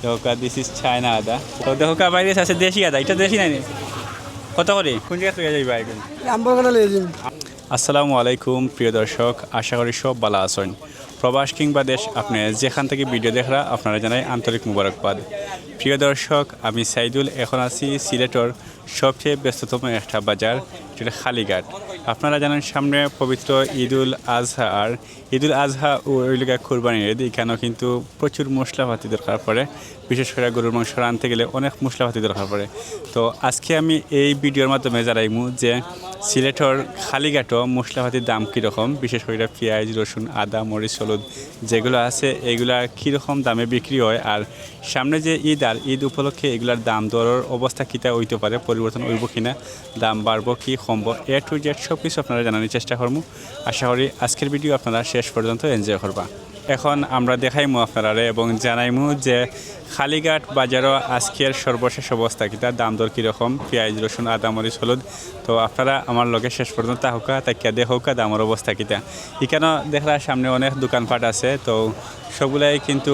দেখো this is China আদা। তো দেখো বাইরে আছে দেশি আদা, এটা দেশি নাই কত করে কোন জায়গা থেকে যাই ভাই? আসসালামু আলাইকুম প্রিয় দর্শক, আশা করি সব ভালো আছেন। প্রবাস কিংবা দেশ আপনি যেখান থেকে ভিডিও দেখরা আপনারা জানাই আন্তরিক মুবারকবাদ। প্রিয় দর্শক, আমি সাইদুল, এখন আছি সিলেটর সবচেয়ে ব্যস্ততম একটা বাজার, যেটা খালিঘাট। আপনারা জানেন সামনে পবিত্র ঈদুল আজহা, আর ঈদুল আজহা ও ওইলিগা কুরবানির ঈদ, এখানেও কিন্তু প্রচুর মশলাপাতি দরকার পড়ে। বিশেষ করে গরুর মাংস রাঁধতে গেলে অনেক মশলাপাতি দরকার পড়ে। তো আজকে আমি এই ভিডিওর মাধ্যমে জানাইমু যে সিলেটর খালিঘাটও মশলাপাতির দাম কীরকম, বিশেষ করে পেঁয়াজ, রসুন, আদা, মরিচ, হলুদ যেগুলো আছে এগুলা কীরকম দামে বিক্রি হয়, আর সামনে যে ঈদ, আর ঈদ উপলক্ষে এগুলার দাম দরের অবস্থা কীটা হইতে পারে, পরিবর্তন হইব কিনা, দাম বাড়বো কি কমবো, এ টু জেড সব কিছু আপনারা জানানোর চেষ্টা করবো। আশা করি আজকের ভিডিও আপনারা শেষ পর্যন্ত এনজয় করবা। এখন আমরা দেখাইমু আপনারা এবং জানাইমু যে খালিঘাট বাজারও আজকের সর্বশেষ অবস্থা কিতা, দাম দর কীরকম, পেঁয়াজ, রসুন, আদা, মরিচ, হলুদ। তো আপনারা আমার লগে শেষ পর্যন্ত তাহকা তাকিয়া দেখোকা দামের অবস্থা কিতা। এখানেও দেখলাম সামনে অনেক দোকানপাট আছে, তো সবগুলাই কিন্তু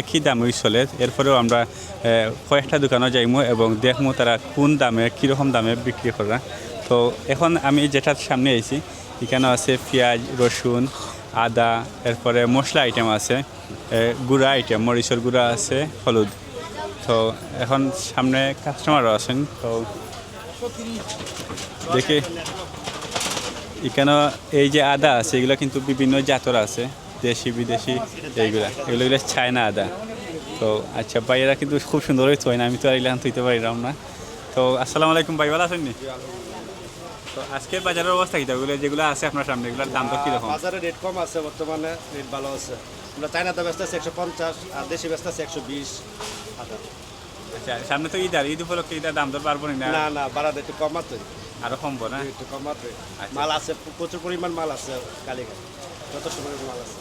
একই দামই চলে। এরপরেও আমরা কয়েকটা দোকানও যাইমু এবং দেখমু তারা কোন দামে কীরকম দামে বিক্রি করে। তো এখন আমি যেটার সামনে আইছি এখানেও আছে পেঁয়াজ, রসুন, আদা, এরপরে মশলা আইটেম আছে, গুঁড়া আইটেম, মরিচের গুঁড়া আছে, হলুদ। তো এখন সামনে কাস্টমারও আছেন, তো দেখি এখানেও এই যে আদা আছে এগুলো কিন্তু বিভিন্ন জাতর আছে, দেশি বিদেশি এগুলো চায়না আদা। তো আচ্ছা ভাই, এরা কিন্তু খুব সুন্দরই থই না, আমি তো আর এগুলো থইতে পারিলাম না। তো আসসালামু আলাইকুম ভাই, ভালো আছেন নি? তো আজকের বাজারের অবস্থা কি, যেগুলো আছে আপনার সামনে এগুলোর দাম তো কিরকম? বাজারে রেট কম আছে, বর্তমানে রেট ভালো আছে। আমরা চায়নাতে ব্যস্ত আছে 150, আর দেশি ব্যস্ত আছে 120 আদা। আচ্ছা, সামনে তো ঈদ, আর ঈদ উপলক্ষে ঈদের দাম দর পারবো না? না বাড়া একটু কম আছে, আরো কমবো না? একটু কম আছে। আচ্ছা। মাল আছে, প্রচুর পরিমাণ মাল আছে কালীঘাট, যত সময় মাল আছে।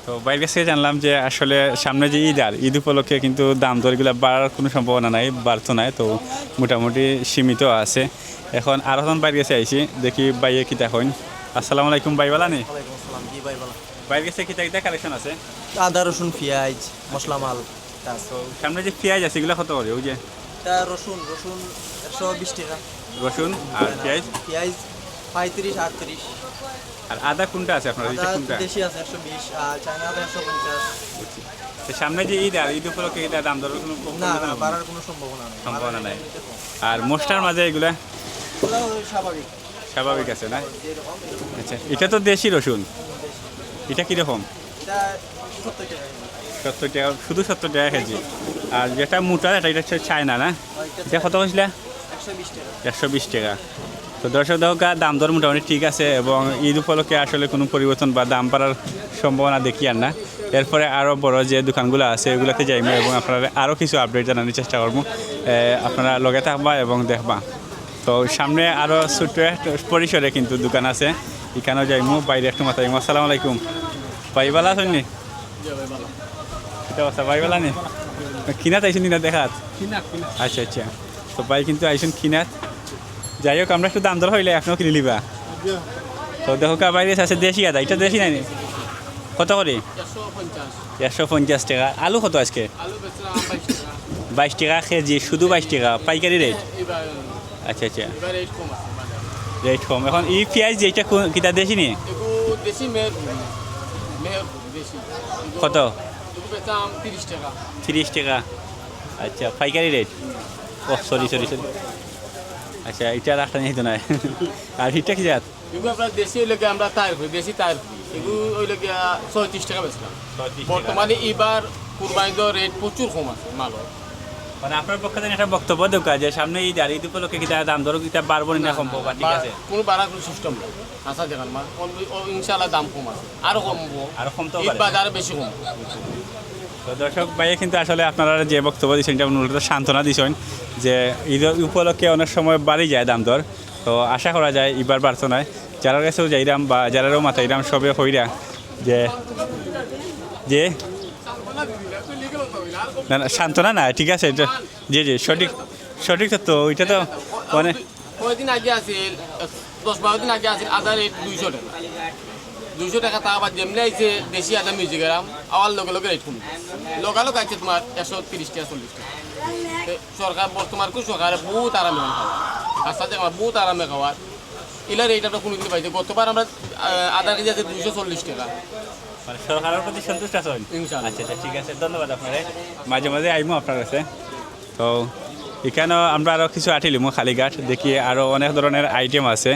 তো বাইরের কাছে জানলাম যে আসলে সামনে যে ঈদ, আর ঈদ উপলক্ষে কিন্তু দাম দরগুলো বাড়ার কোনো সম্ভাবনা নাই, বাড়তো নাই, তো মোটামুটি সীমিত আছে। এখন আরো তখন বাইরে কাছে আইছি, দেখি বাইরে কিতা হইন। আসসালামু আলাইকুম ভাই, বালা নি? বাইরের কাছে কিতা কিতা কালেকশন আছে? আদা, রসুন, পেঁয়াজ, মশলা মাল। তো সামনে যে পেঁয়াজ আছে এগুলো কত করে? ওই যে রসুন 120 টাকা, রসুন আর পেঁয়াজ। পেঁয়াজ 35, 38। আর আদা কোনটা আছে আপনার? আদা কোনটা দেশি আছে 120, আর চায়না আদা 150। তো সামনে যে ঈদ, আর ঈদ উপলক্ষে এটা দাম দর কোনো না বাড়ার কোনো সম্ভাবনা নাই। আর মশলার মাঝে এগুলা স্বাভাবিক স্বাভাবিক আছে না? আচ্ছা, এটা তো দেশি রসুন, এটা কীরকম? এটা 70 টাকা। 70 টাকা, শুধু 70 টাকা কেজি। আর যেটা মোটা এটা হচ্ছে চায়না না? এটা কত বলছিলে? 120 টাকা। 120 টাকা। তো দর্শক দেখো দাম দর মোটামুটি ঠিক আছে, এবং ঈদ উপলক্ষে আসলে কোনো পরিবর্তন বা দাম বাড়ার সম্ভাবনা দেখি আর না। এরপরে আরও বড় যে দোকানগুলো আছে এগুলোতে যাইবো এবং আপনারা আরও কিছু আপডেট জানানোর চেষ্টা করবো। আপনারা লগে থাকবা এবং দেখবা। তো সামনে আরও ছোট্ট পরিসরে কিন্তু দোকান আছে, এখানেও যাইমু। বাইরে একটু মাথা যাইমু। আসসালামু আলাইকুম ভাই, ভালো আছেন নি? এটা অবস্থা ভাই, ভালো নি? কিনাত আইসেন কিনা দেখাত? আচ্ছা আচ্ছা, তো ভাই কিন্তু আইসেন কিনাত। যাই হোক, আমরা একটু দাম দর হইলে আপনিও কিনে নিবা। তো দেখো বাইরে আছে দেশি আদা, এটা দেশি নাই কত করে? 150 টাকা। আলু কত আজকে? 22 টাকা কেজি, শুধু 22 টাকা পাইকারি রেট? আচ্ছা আচ্ছা, রেট কম। এখন এই পেঁয়াজ যেটা কিতা দেশি নি? কত? 30 টাকা। আচ্ছা, পাইকারি রেট? ও সরি। আচ্ছা, এটা রাখটা নিয়ে তো নাই। আর হিটটা কি জাত? দেশি হইলে আমরা তার দেশি তার এগুলো হইলে 36 টাকা বেচলাম। বর্তমানে এবার কুরবানির রেট প্রচুর কম আছে মাল। মানে আপনার পক্ষে একটা বক্তব্য দোকা যে সামনে ঈদ, আর ঈদ উপলক্ষে কি দাম দর কিতা বাড়বো না কমবো? ঠিক আছে, কোনো বাড়ার কোনো সিস্টেম নেই। আশা দেখান মাল ইনশাআল্লাহ দাম কম আছে, আরো কমবো, আরো কমতেও ঈদ পারে। বাজারে বেশি কম। তো দর্শক ভাইয়ে কিন্তু আসলে আপনারা যে বক্তব্য দিচ্ছেন এটা মূলত সান্ত্বনা দিচ্ছেন যে ঈদ উপলক্ষে অনেক সময় বাড়ি যায় দাম দর। তো আশা করা যায় এবার বাড়তো নয়। যারা কাছেও যাইরাম বা যারারও মাথাইরাম সবে হইরা যে যে না সান্ত্বনা না, ঠিক আছে, জি সঠিক তো ওইটা তো মানে কয়েকদিন আগে আছে 10-12 দিন আগে আছে আদা রেট 200 টাকা। 200 টাকা তা আবার যেমনি আইছে দেশি আদা মিউজিক গ্রাম আবার লগে লগে রেট কমে লোকালও খাইছে তোমার 130 টাকা 40 টাকা তো সরকার বর্তমান কো সরকারে বহুত আরামে খাওয়া রাস্তা থেকে আমার বহুত আরামে খাওয়া এলার এইটা কোনো দিন পাইছে গতবার আমরা আদা কেজি আছে 240 টাকা মানে সরকারের প্রতি সন্তুষ্ট আছেন ইনশাআল্লাহ। আচ্ছা ঠিক আছে ধন্যবাদ আপনারে মাঝে মাঝে আইমো আপনার কাছে তো এখানেও আমরা আরও কিছু আটিলিমো খালিঘাট দেখি আরও অনেক ধরনের আইটেম আছে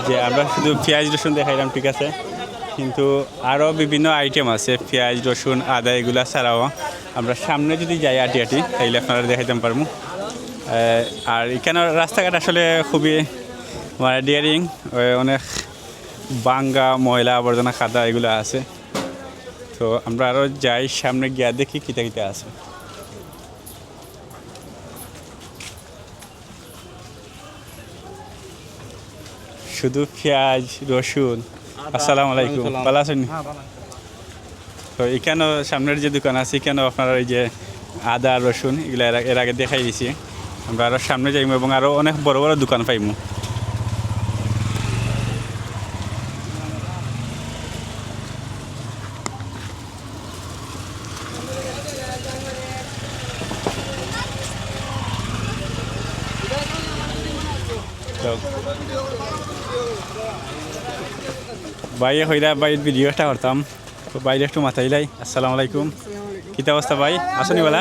যে আমরা শুধু পেঁয়াজ রসুন দেখাইলাম ঠিক আছে কিন্তু আরও বিভিন্ন আইটেম আছে পেঁয়াজ রসুন আদা এগুলা ছাড়াও আমরা সামনে যদি যাই আটি তাইলে আপনারা দেখাইতে পারবো আর এখানের রাস্তাঘাট আসলে খুবই মানে ডিয়ারিং অনেক বাঙ্গা ময়লা আবর্জনা খাদা এগুলো আছে তো আমরা আরও যাই সামনে গিয়া দেখি কিতা কিতা আছে শুধু পেঁয়াজ রসুন আসসালামু আলাইকুম ভালো আছেন তো এখানেও সামনের যে দোকান আছে এখানেও আপনারা এই যে আদা রসুন এগুলো এর আগে দেখাই দিছি আমরা আরও সামনে যাইমু এবং আরও অনেক বড় বড় দোকান পাইমু ভাই হইরা বাইর ভিডিওটা করতাম তো বাইরে একটু মাথাইলাই আসসালামু আলাইকুম কিতা অবস্থা ভাই আসনি বলা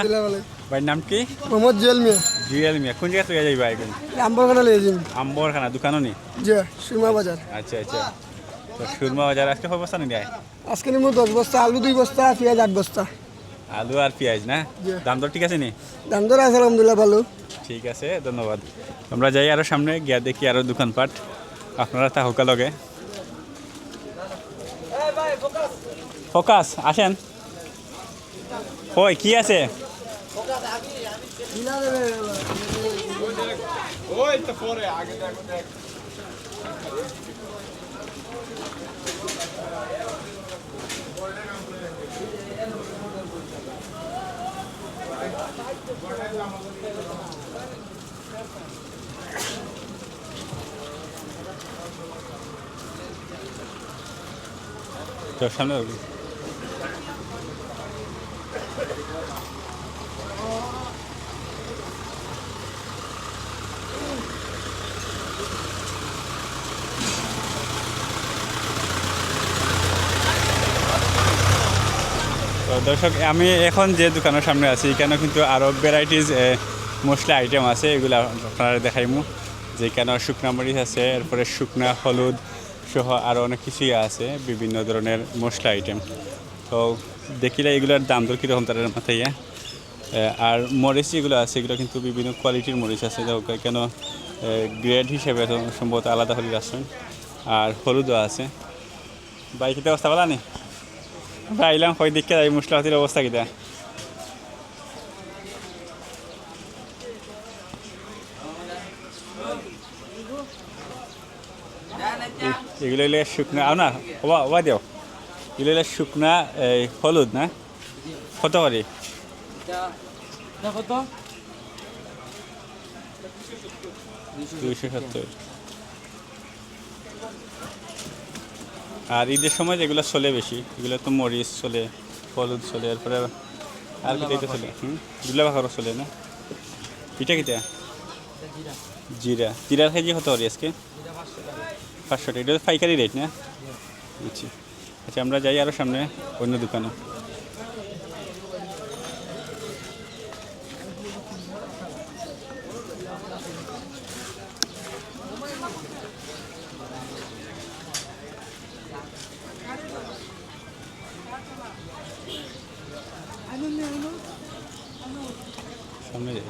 ভাইয়ের নাম কি মোহাম্মদ জুয়েল মিয়া জুয়েল মিয়া কোন জায়গা থেকে যাইবা এখন আম্বরখানা লিয়ে যান আম্বরখানা দোকানও নি জি সুরমা বাজার আচ্ছা তো সুরমা বাজার আজকে কয় বস্তা নিয়ে আজকে নিমু 10 বস্তা আলু 2 বস্তা পেঁয়াজ 8 বস্তা আলু আর পেঁয়াজ না জি। দাম দর ঠিক আছে নি দাম দর আছে আলহামদুলিল্লাহ ভালো ঠিক আছে ধন্যবাদ আমরা যাই আরও সামনে গিয়া দেখি আরও দোকানপাট আপনারা তা হোকা লগে ফোকাস আসেন কই কি আছে তো সামনে তো দর্শক আমি এখন যে দোকানের সামনে আছি এখানে কিন্তু আরও ভ্যারাইটিস মশলা আইটেম আছে এগুলো আপনারা দেখাইমু যে এখানে শুকনা মরিচ আছে এরপরে শুকনা হলুদ সহ আরও অনেক কিছুই আছে বিভিন্ন ধরনের মশলা আইটেম তো দেখিলে এগুলোর দাম দর কীরকম তাদের মাথায় আর মরিচ যেগুলো আছে এগুলো কিন্তু বিভিন্ন কোয়ালিটির মরিচ আছে কেন গ্রেড হিসেবে তো সম্ভবত আলাদা হলুদ আছে আর হলুদও আছে বাইকিতে অবস্থা বলা নি আমরা আইলাম হয় দেখে যাই মশলা হাতির অবস্থা কিটা এগুলো হইলে শুকনা না ওবা দিও এগুলো হইলে শুকনা হলুদ না কত করে 270 আর ঈদের সময় যেগুলো চলে বেশি এগুলো তো মরিচ চলে হলুদ চলে এরপরে আর কিটা চলে দুলা বাখারও চলে না এটা কিটা জিরার কেজি কত করে আজকে 500 টাকা এটা পাইকারি রেট না আচ্ছা আমরা যাই আরও সামনে অন্য দোকানে সামনে যাই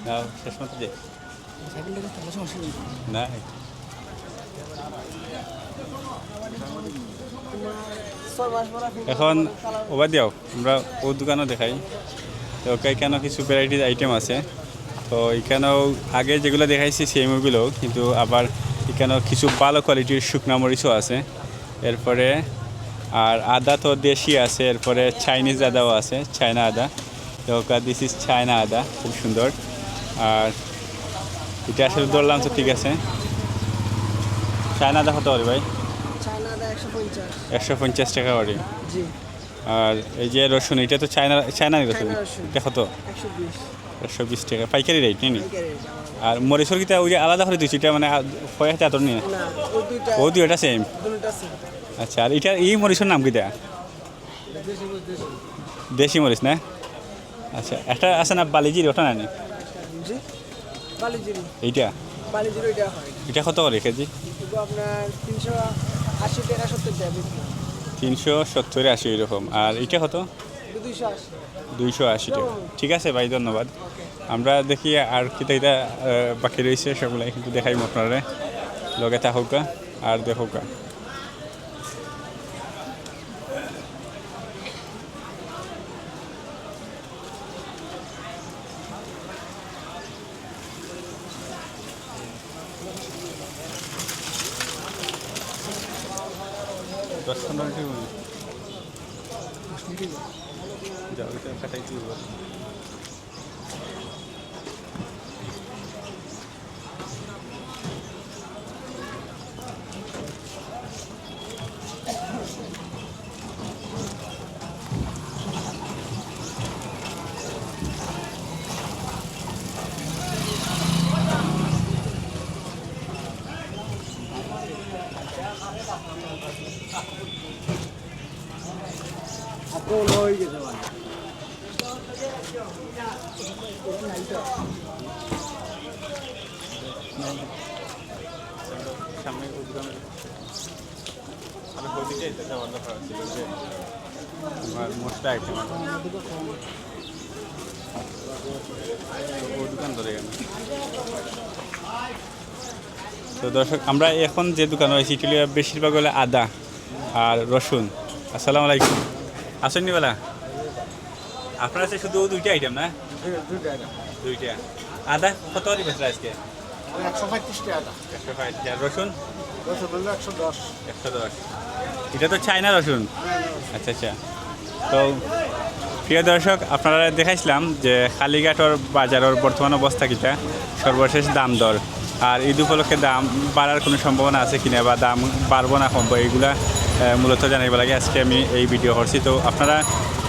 না শেষ মতো যাই না এখন ওবা দিও আমরা ও দোকানও দেখাই তো কেন কিছু ভ্যারাইটিস আইটেম আছে তো এখানেও আগে যেগুলো দেখাইছি সেমগুলো কিন্তু আবার এখানেও কিছু ভালো কোয়ালিটির শুকনা মরিচও আছে এরপরে আর আদা তো দেশি আছে এরপরে চাইনিজ আদাও আছে চায়না আদা তো দিস ইজ চায়না আদা খুব সুন্দর আর এটা আসলে ধরলাম তো ঠিক আছে চায়না আদা কত হবে ভাই 150 টাকা করে। জি আর এই যে রসুন, এটা তো চায়না চায়না রসুন, চায়না রসুন। দেখো তো 120 120 টাকা পাইকারি রেট নেই। পাইকারি রেট আমার। আর মরিচর কিতা ওই যে আলাদা করে দিচ্ছি, এটা মানে কয়েক চাদর নিয়ে না ওই দুইটা ও দুইটা সেম। দুটোটা আছে আচ্ছা, আর এটা এই মরিচের নাম কিতা? দেশি মরিচ না? আচ্ছা, একটা আছে না বালিজির, ওটা না নি? জি বালিজিরি এইটা বালিজিরি এটা হয় এটা কত করে কেজি? এগুলো আপনার 380 টাকা 70 টাকা বিক্রি 370 80 এরকম। আর এটা কত? এটা 280 280 টাকা। ঠিক আছে ভাই, ধন্যবাদ। আমরা দেখি আর কিতা কিতা বাকি রয়েছে, সেগুলাই কিন্তু দেখাই আপনারা লগে থাকুকা আর দেখুকা। দশ পনেরো যাও, এটা কাটাই দিব। আপনি হয়ে গেছে ভাই সামনে ওই দোকানে আমি ওদিকে এটা বন্ধ করা ছিল যে আমার মোস্ট আইটেম ও দোকান ধরে গেল। তো দর্শক, আমরা এখন যে দোকান রয়েছি এটি বেশিরভাগ হলে আদা আর রসুন। আসসালামু আলাইকুম, আসেননি বেলা? আপনার আছে শুধু দুইটা আইটেম না? দুইটা। আদা কত করে বেচরা আজকে? 135 টাকা 105। আর রসুন? রসুন হলো 110 110। এটা তো চায়না রসুন। আচ্ছা আচ্ছা। তো প্রিয় দর্শক, আপনারা দেখাইছিলাম যে কালীঘাটর বাজারের বর্তমান অবস্থা কিটা, সর্বশেষ দাম দর, আর ঈদ উপলক্ষে দাম বাড়ার কোনো সম্ভাবনা আছে কিনা বা দাম বাড়বো না কমবো, এইগুলা মূলত জানাইব লাগে আজকে আমি এই ভিডিও করছি। তো আপনারা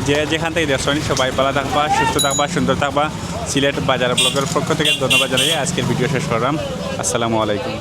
যে যেখান থেকে দেখছেন সবাই ভালো থাকবা, সুস্থ থাকবা, সুন্দর থাকবা। সিলেট বাজার ব্লগের পক্ষ থেকে ধন্যবাদ জানাই আজকের ভিডিও শেষ করলাম। আসসালামু আলাইকুম।